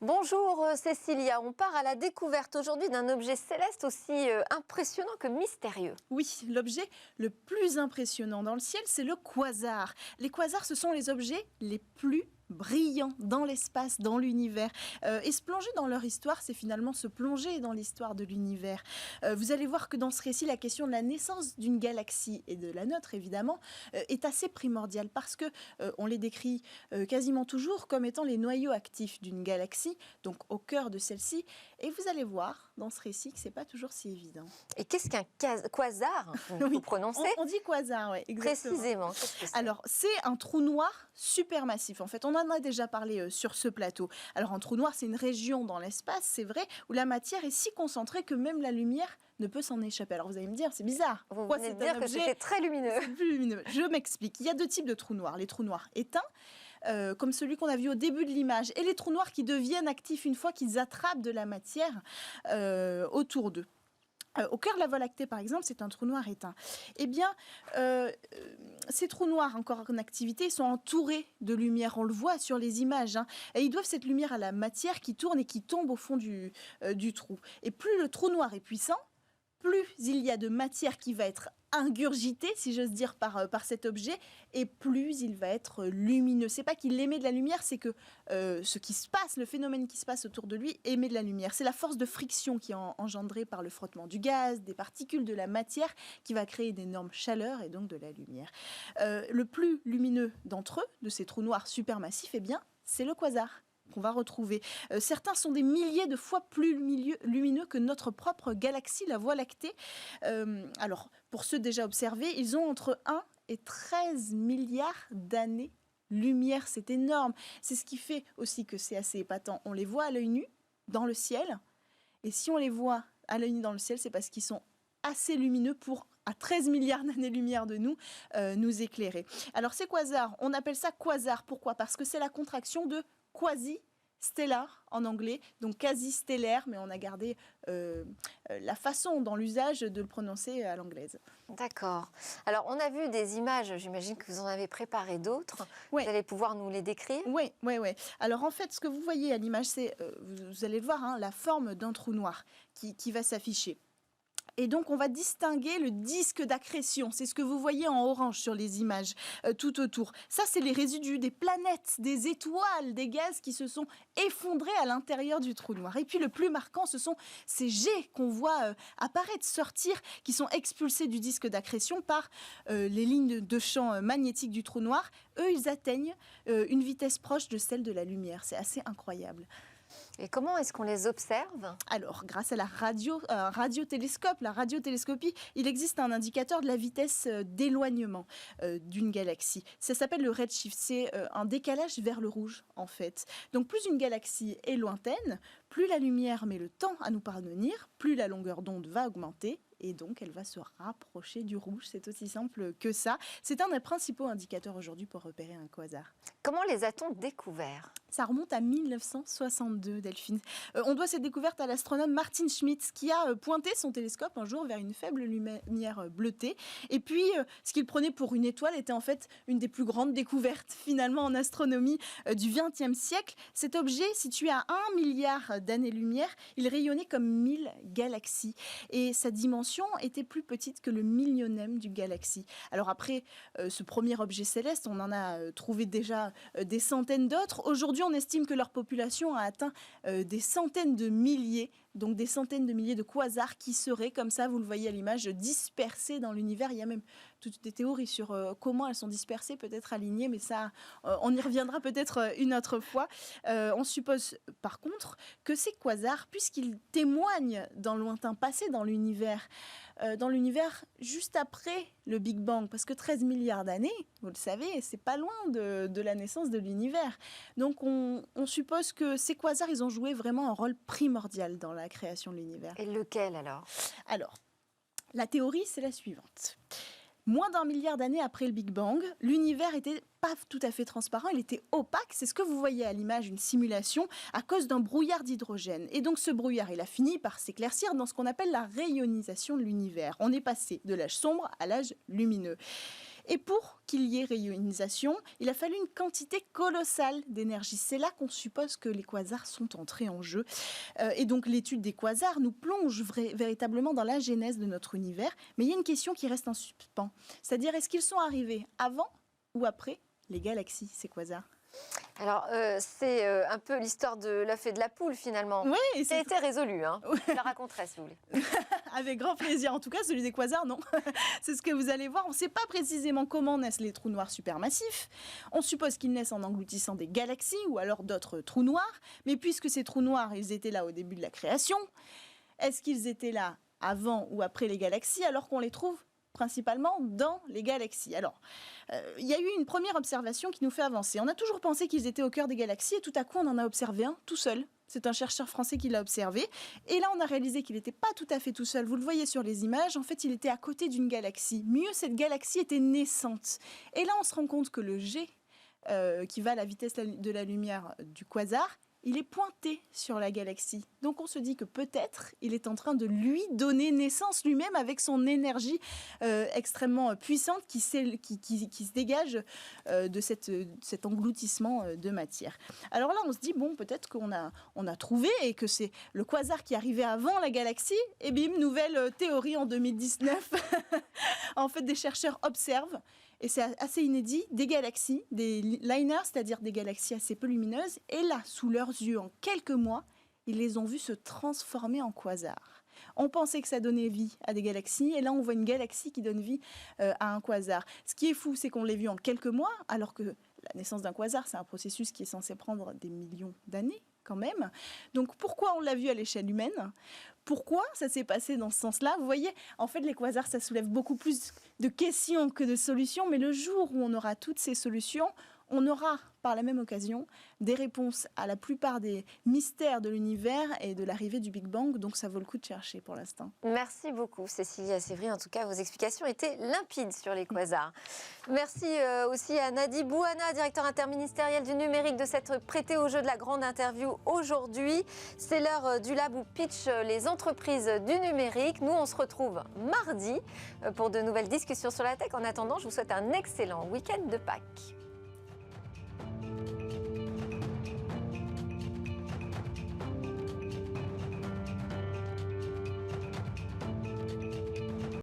Bonjour Cécilia, on part à la découverte aujourd'hui d'un objet céleste aussi impressionnant que mystérieux. Oui, l'objet le plus impressionnant dans le ciel, c'est le quasar. Les quasars, ce sont les objets les plus brillants dans l'espace, dans l'univers. Et se plonger dans leur histoire, c'est finalement se plonger dans l'histoire de l'univers. Vous allez voir que dans ce récit, la question de la naissance d'une galaxie, et de la nôtre évidemment, est assez primordiale parce que on les décrit quasiment toujours comme étant les noyaux actifs d'une galaxie, donc au cœur de celle-ci. Et vous allez voir dans ce récit que c'est pas toujours si évident. Et qu'est-ce qu'un quasar? Vous prononcez on dit quasar, oui, exactement. Précisément. Qu'est-ce que c'est? Alors, c'est un trou noir supermassif. En fait, on en a déjà parlé sur ce plateau. Alors, un trou noir, c'est une région dans l'espace, c'est vrai, où la matière est si concentrée que même la lumière ne peut s'en échapper. Alors, vous allez me dire, c'est bizarre. Vous venez de dire que c'était très lumineux. C'est plus lumineux. Je m'explique. Il y a deux types de trous noirs. Les trous noirs éteints, comme celui qu'on a vu au début de l'image, et les trous noirs qui deviennent actifs une fois qu'ils attrapent de la matière autour d'eux. Au cœur de la Voie lactée, par exemple, c'est un trou noir éteint. Eh bien, ces trous noirs encore en activité, ils sont entourés de lumière. On le voit sur les images. Et ils doivent cette lumière à la matière qui tourne et qui tombe au fond du trou. Et plus le trou noir est puissant, plus il y a de matière qui va être ingurgité, si j'ose dire, par cet objet, et plus il va être lumineux. C'est pas qu'il émet de la lumière, c'est que ce qui se passe, le phénomène qui se passe autour de lui, émet de la lumière. C'est la force de friction qui est engendrée par le frottement du gaz, des particules de la matière, qui va créer d'énormes chaleurs et donc de la lumière. Le plus lumineux d'entre eux, de ces trous noirs supermassifs, eh bien, c'est le quasar qu'on va retrouver. Certains sont des milliers de fois plus lumineux que notre propre galaxie, la Voie lactée. Alors, pour ceux déjà observés, ils ont entre 1 et 13 milliards d'années-lumière. C'est énorme. C'est ce qui fait aussi que c'est assez épatant. On les voit à l'œil nu, dans le ciel. Et si on les voit à l'œil nu dans le ciel, c'est parce qu'ils sont assez lumineux pour, à 13 milliards d'années-lumière de nous, nous éclairer. Alors, ces quasars, on appelle ça quasar. Pourquoi ? Parce que c'est la contraction de quasi-stellar en anglais, donc quasi-stellaire, mais on a gardé la façon dans l'usage de le prononcer à l'anglaise. D'accord. Alors, on a vu des images, j'imagine que vous en avez préparé d'autres. Oui. Vous allez pouvoir nous les décrire? Oui. Alors, en fait, ce que vous voyez à l'image, c'est, vous allez le voir, la forme d'un trou noir qui va s'afficher. Et donc, on va distinguer le disque d'accrétion. C'est ce que vous voyez en orange sur les images tout autour. Ça, c'est les résidus des planètes, des étoiles, des gaz qui se sont effondrés à l'intérieur du trou noir. Et puis, le plus marquant, ce sont ces jets qu'on voit apparaître, sortir, qui sont expulsés du disque d'accrétion par les lignes de champ magnétique du trou noir. Eux, ils atteignent une vitesse proche de celle de la lumière. C'est assez incroyable. Et comment est-ce qu'on les observe? Alors, grâce à la radiotélescope, la radiotélescopie, il existe un indicateur de la vitesse d'éloignement d'une galaxie. Ça s'appelle le redshift. C'est un décalage vers le rouge, en fait. Donc, plus une galaxie est lointaine, plus la lumière met le temps à nous parvenir, plus la longueur d'onde va augmenter. Et donc, elle va se rapprocher du rouge. C'est aussi simple que ça. C'est un des principaux indicateurs aujourd'hui pour repérer un quasar. Comment les a-t-on découverts? Ça remonte à 1962, Delphine. On doit cette découverte à l'astronome Martin Schmitz, qui a pointé son télescope un jour vers une faible lumière bleutée. Et puis, ce qu'il prenait pour une étoile était en fait une des plus grandes découvertes, finalement, en astronomie du XXe siècle. Cet objet, situé à 1 milliard d'années-lumière, il rayonnait comme 1000 galaxies. Et sa dimension était plus petite que le millionième du galaxie. Alors après ce premier objet céleste, on en a trouvé déjà des centaines d'autres. Aujourd'hui, on estime que leur population a atteint des centaines de milliers, donc des centaines de milliers de quasars qui seraient, comme ça, vous le voyez à l'image, dispersés dans l'univers. Il y a même toutes des théories sur comment elles sont dispersées, peut-être alignées, mais ça, on y reviendra peut-être une autre fois. On suppose, par contre, que ces quasars, puisqu'ils témoignent dans le lointain passé dans l'univers juste après le Big Bang, parce que 13 milliards d'années, vous le savez, c'est pas loin de la naissance de l'univers. Donc on suppose que ces quasars, ils ont joué vraiment un rôle primordial dans la création de l'univers. Et lequel alors? Alors, la théorie, c'est la suivante. Moins d'1 milliard d'années après le Big Bang, l'univers était pas tout à fait transparent, il était opaque. C'est ce que vous voyez à l'image, une simulation, à cause d'un brouillard d'hydrogène. Et donc ce brouillard, il a fini par s'éclaircir dans ce qu'on appelle la rayonisation de l'univers. On est passé de l'âge sombre à l'âge lumineux. Et pour qu'il y ait réionisation, il a fallu une quantité colossale d'énergie. C'est là qu'on suppose que les quasars sont entrés en jeu. Et donc l'étude des quasars nous plonge véritablement dans la genèse de notre univers. Mais il y a une question qui reste en suspens. C'est-à-dire, est-ce qu'ils sont arrivés avant ou après les galaxies, ces quasars? Alors, c'est un peu l'histoire de l'œuf et de la poule, finalement. Oui, et Ça a été résolu, hein. Je la raconterai, si vous voulez. avec grand plaisir. En tout cas, celui des quasars, non. C'est ce que vous allez voir. On ne sait pas précisément comment naissent les trous noirs supermassifs. On suppose qu'ils naissent en engloutissant des galaxies ou alors d'autres trous noirs. Mais puisque ces trous noirs, ils étaient là au début de la création, est-ce qu'ils étaient là avant ou après les galaxies, alors qu'on les trouve principalement dans les galaxies? Alors, il y a eu une première observation qui nous fait avancer. On a toujours pensé qu'ils étaient au cœur des galaxies et tout à coup, on en a observé un tout seul. C'est un chercheur français qui l'a observé. Et là, on a réalisé qu'il n'était pas tout à fait tout seul. Vous le voyez sur les images. En fait, il était à côté d'une galaxie. Mieux, cette galaxie était naissante. Et là, on se rend compte que le jet, qui va à la vitesse de la lumière du quasar, il est pointé sur la galaxie. Donc on se dit que peut-être il est en train de lui donner naissance lui-même avec son énergie extrêmement puissante qui se dégage de cet engloutissement de matière. Alors là, on se dit, bon, peut-être qu'on a trouvé et que c'est le quasar qui arrivait avant la galaxie. Et bim, nouvelle théorie en 2019. En fait, des chercheurs observent, et c'est assez inédit, des galaxies, des liners, c'est-à-dire des galaxies assez peu lumineuses. Et là, sous leurs yeux, en quelques mois, ils les ont vues se transformer en quasars. On pensait que ça donnait vie à des galaxies, et là, on voit une galaxie qui donne vie à un quasar. Ce qui est fou, c'est qu'on les vu en quelques mois, alors que la naissance d'un quasar, c'est un processus qui est censé prendre des millions d'années, quand même. Donc, pourquoi on l'a vu à l'échelle humaine ? Pourquoi ça s'est passé dans ce sens-là? Vous voyez, en fait, les quasars, ça soulève beaucoup plus de questions que de solutions, mais le jour où on aura toutes ces solutions, on aura, par la même occasion, des réponses à la plupart des mystères de l'univers et de l'arrivée du Big Bang, donc ça vaut le coup de chercher pour l'instant. Merci beaucoup, Cécilia Sévry. En tout cas, vos explications étaient limpides sur les quasars. Merci aussi à Nadi Bouana, directeur interministériel du numérique, de s'être prêté au jeu de la grande interview aujourd'hui. C'est l'heure du Lab où pitch les entreprises du numérique. Nous, on se retrouve mardi pour de nouvelles discussions sur la tech. En attendant, je vous souhaite un excellent week-end de Pâques.